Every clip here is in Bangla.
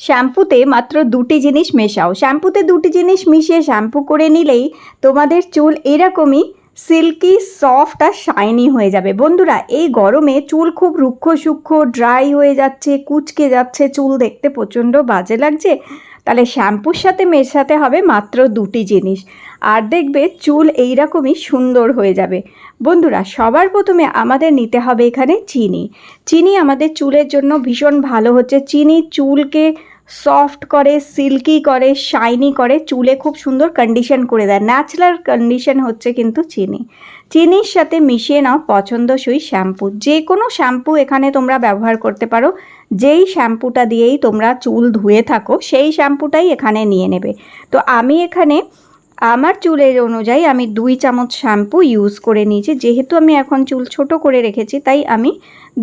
শ্যাম্পুতে মাত্র দুটি জিনিস মেশাও। শ্যাম্পুতে দুটি জিনিস মিশিয়ে শ্যাম্পু করে নিলেই তোমাদের চুল এরকমই সিল্কি, সফট আর শাইনি হয়ে যাবে। বন্ধুরা, এই গরমে চুল খুব রুক্ষ সূক্ষ্ম, ড্রাই হয়ে যাচ্ছে, কুঁচকে যাচ্ছে, চুল দেখতে প্রচণ্ড বাজে লাগছে, তাহলে শ্যাম্পুর সাথে মেশাতে হবে মাত্র দুটি জিনিস, আর দেখবে চুল এইরকমই সুন্দর হয়ে যাবে। বন্ধুরা, সবার প্রথমে আমাদের নিতে হবে এখানে চিনি। চিনি আমাদের চুলের জন্য ভীষণ ভালো হচ্ছে। চিনি চুলকে সফট করে, সিল্কি করে, শাইনি করে, চুলে খুব সুন্দর কন্ডিশন করে দেয়। ন্যাচারাল কন্ডিশন হচ্ছে কিন্তু চিনি। চিনির সাথে মিশিয়ে নাও পছন্দসই শ্যাম্পু। যে কোনো শ্যাম্পু এখানে তোমরা ব্যবহার করতে পারো। যেই শ্যাম্পুটা দিয়েই তোমরা চুল ধুয়ে থাকো সেই শ্যাম্পুটাই এখানে নিয়ে নেবে। তো আমি এখানে আমার চুলের অনুযায়ী আমি 2 চামচ শ্যাম্পু ইউজ করে নিয়েছি। যেহেতু আমি এখন চুল ছোট করে রেখেছি, তাই আমি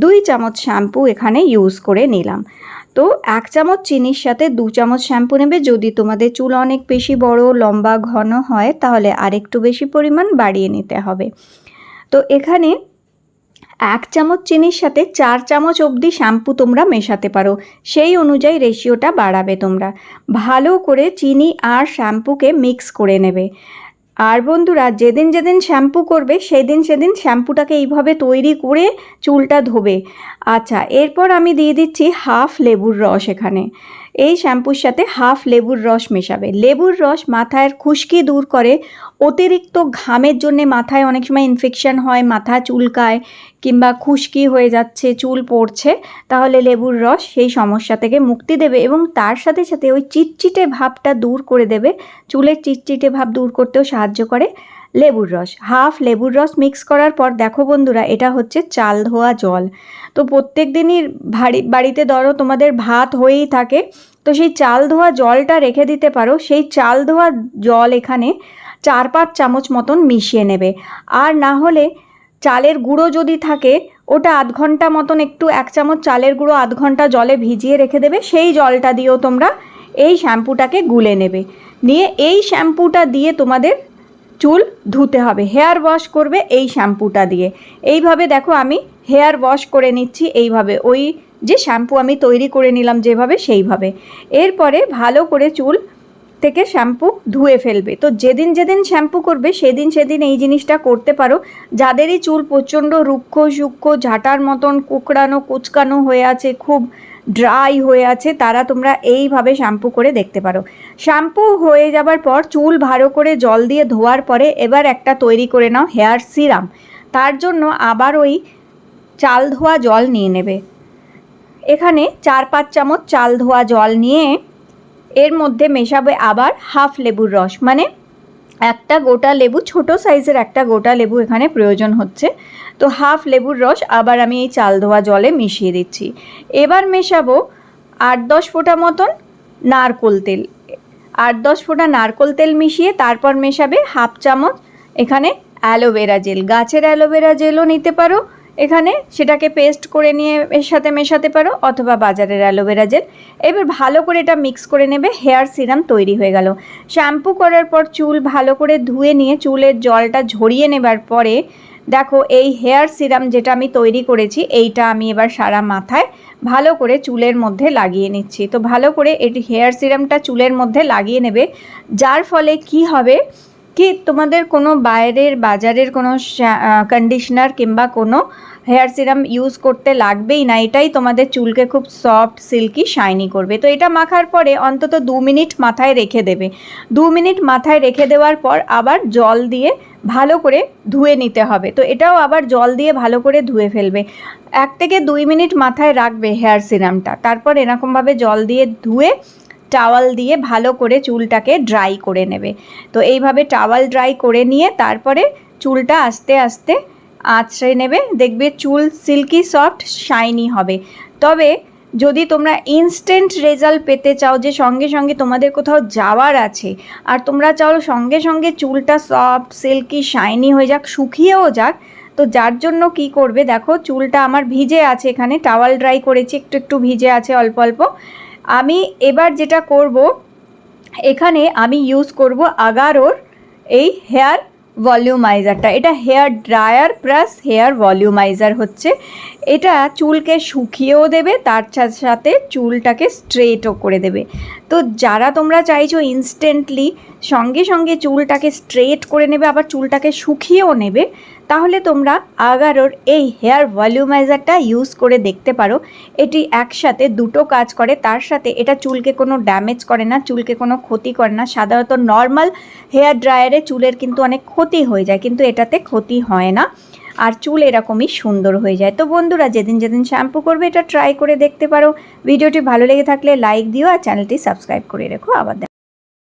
2 চামচ শ্যাম্পু এখানে ইউজ করে নিলাম। তো 1 চামচ চিনির সাথে 2 চামচ শ্যাম্পু নেবে। যদি তোমাদের চুল অনেক বেশি বড়, লম্বা, ঘন হয় তাহলে আরেকটু বেশি পরিমাণ বাড়িয়ে নিতে হবে। তো এখানে 1 চামচ চিনির সাথে 4 চামচ অবধি শ্যাম্পু তোমরা মেশাতে পারো, সেই অনুযায়ী রেশিওটা বাড়াবে তোমরা। ভালো করে চিনি আর শ্যাম্পুকে মিক্স করে নেবে। আর বন্ধুরা, যেদিন যেদিন শ্যাম্পু করবে সেদিন সেদিন শ্যাম্পুটাকে এইভাবে তৈরি করে চুলটা ধোবে। আচ্ছা, এরপর আমি দিয়ে দিচ্ছি হাফ লেবুর রস। এখানে এই শ্যাম্পুর সাথে হাফ লেবুর রস মেশাবে। লেবুর রস মাথার খুশকি দূর করে। অতিরিক্ত ঘামের জন্যে মাথায় অনেক সময় ইনফেকশন হয়, মাথা চুলকায় কিংবা খুশকি হয়ে যাচ্ছে, চুল পড়ছে, তাহলে লেবুর রস সেই সমস্যা থেকে মুক্তি দেবে এবং তার সাথে সাথে ওই চিটচিটে ভাবটা দূর করে দেবে। চুলের চিটচিটে ভাব দূর করতেও সাহায্য করে লেবুর রস। হাফ লেবুর রস মিক্স করার পর দেখো বন্ধুরা, এটা হচ্ছে চাল ধোয়া জল। তো প্রত্যেক দিনই বাড়িতে ধরো তোমাদের ভাত হয়েই থাকে, তো সেই চাল ধোয়া জলটা রেখে দিতে পারো। সেই চাল ধোয়া জল এখানে 4-5 চামচ মতন মিশিয়ে নেবে। আর না হলে চালের গুঁড়ো যদি থাকে, ওটা আধ ঘন্টা মতন একটু 1 চামচ চালের গুঁড়ো আধ ঘন্টা জলে ভিজিয়ে রেখে দেবে। সেই জলটা দিয়েও তোমরা এই শ্যাম্পুটাকে গুলে নেবে। নিয়ে এই শ্যাম্পুটা দিয়ে তোমাদের চুল ধুতে হবে, হেয়ার ওয়াশ করবে এই শ্যাম্পুটা দিয়ে। এইভাবে দেখো আমি হেয়ার ওয়াশ করে নিচ্ছি, এইভাবে ওই যে শ্যাম্পু আমি তৈরি করে নিলাম যেভাবে, সেইভাবে। এরপরে ভালো করে চুল থেকে শ্যাম্পু ধুয়ে ফেলবে। তো যেদিন যেদিন শ্যাম্পু করবে সেদিন সেদিন এই জিনিসটা করতে পারো। যাদেরই চুল প্রচণ্ড রুক্ষ সূক্ষ্ম, ঝাঁটার মতন কোঁকড়ানো কুচকানো হয়ে আছে, খুব ড্রাই হয়ে আছে, তারা তোমরা এইভাবে শ্যাম্পু করে দেখতে পারো। শ্যাম্পু হয়ে যাবার পর চুল ভালো করে জল দিয়ে ধোয়ার পরে এবার একটা তৈরি করে নাও হেয়ার সিরাম। তার জন্য আবার ওই চাল ধোয়া জল নিয়ে নেবে। এখানে 4-5 চামচ চাল ধোয়া জল নিয়ে এর মধ্যে মেশাবে আবার হাফ লেবুর রস, মানে একটা গোটা লেবু, ছোট সাইজের একটা গোটা লেবু এখানে প্রয়োজন হচ্ছে। তো হাফ লেবুর রস আবার আমি এই চাল ধোয়া জলে মিশিয়ে দিচ্ছি। এবার মেশাবো 8-10 ফোঁটা মতন নারকোল তেল। 8-10 ফোঁটা নারকোল তেল মিশিয়ে তারপর মেশাবে হাফ চামচ এখানে অ্যালোভেরা জেল। গাছের অ্যালোভেরা জেলও নিতে পারো এখানে, সেটাকে পেস্ট করে নিয়ে এর সাথে মেশাতে পারো, অথবা বাজারের অ্যালোভেরা জেল। এবার ভালো করে এটা মিক্স করে নেবে। হেয়ার সিরাম তৈরি হয়ে গেল। শ্যাম্পু করার পর চুল ভালো করে ধুয়ে নিয়ে চুলের জলটা ঝরিয়ে নেবার পরে দেখো এই হেয়ার সিরাম যেটা আমি তৈরি করেছি, এইটা আমি এবার সারা মাথায় ভালো করে চুলের মধ্যে লাগিয়ে নিচ্ছি। তো ভালো করে এই হেয়ার সিরামটা চুলের মধ্যে লাগিয়ে নেবে, যার ফলে কি হবে কি তোমাদের কোনো বাইরের বাজারের কোনো কন্ডিশনার কিংবা কোনো হেয়ার সিরাম ইউজ করতে লাগবেই না। এটাই তোমাদের চুলকে খুব সফট, সিল্কি, শাইনি করবে। তো এটা মাখার পরে অন্তত 2 মিনিট মাথায় রেখে দেবে। 2 মিনিট মাথায় রেখে দেওয়ার পর আবার জল দিয়ে ভালো করে ধুয়ে নিতে হবে। তো এটাও আবার জল দিয়ে ভালো করে ধুয়ে ফেলবে। 1 থেকে 2 মিনিট মাথায় রাখবে হেয়ার সিরামটা, তারপর এরকমভাবে জল দিয়ে ধুয়ে টাওয়াল দিয়ে ভালো করে চুলটাকে ড্রাই করে নেবে। তো এইভাবে টাওয়াল ড্রাই করে নিয়ে তারপরে চুলটা আস্তে আস্তে আঁচড়ে নেবে, দেখবে চুল সিল্কি, সফট, শাইনি হবে। তবে যদি তোমরা ইনস্ট্যান্ট রেজাল্ট পেতে চাও, যে সঙ্গে সঙ্গে তোমাদের কোথাও যাওয়ার আছে আর তোমরা চাও সঙ্গে সঙ্গে চুলটা সফট, সিল্কি, শাইনি হয়ে যাক, শুকিয়েও যাক, তো যার জন্য কি করবে দেখো, চুলটা আমার ভিজে আছে, এখানে টাওয়াল ড্রাই করেছি, একটু একটু ভিজে আছে অল্প অল্প। আমি এবার যেটা করব, এখানে আমি ইউজ করব আগারোর এই হেয়ার ভলিউমাইজারটা, এটা hair dryer plus hair volumiser হচ্ছে। এটা চুলকে শুকিয়েও দেবে, তার সাথে সাথে চুলটাকে স্ট্রেটও করে দেবে। তো যারা তোমরা চাইছো ইনস্ট্যান্টলি সঙ্গে সঙ্গে চুলটাকে স্ট্রেট করে নেবে, আবার চুলটাকে শুকিয়েও নেবে, তাহলে তোমরা আগারোর এই হেয়ার ভলিউমাইজারটা ইউজ করে দেখতে পারো। এটি একসাথে দুটো কাজ করে, তার সাথে এটা চুলকে কোনো ড্যামেজ করে না, চুলকে কোনো ক্ষতি করে না। সাধারণত নর্মাল হেয়ার ড্রায়ারে চুলের কিন্তু অনেক ক্ষতি হয়ে যায়, কিন্তু এটাতে ক্ষতি হয় না, আর চুল এরকমই সুন্দর হয়ে যায়। তো বন্ধুরা, যেদিন যেদিন শ্যাম্পু করবে এটা ট্রাই করে দেখতে পারো। ভিডিওটি ভালো লেগে থাকলে লাইক দিও আর চ্যানেলটি সাবস্ক্রাইব করে রেখো। আবার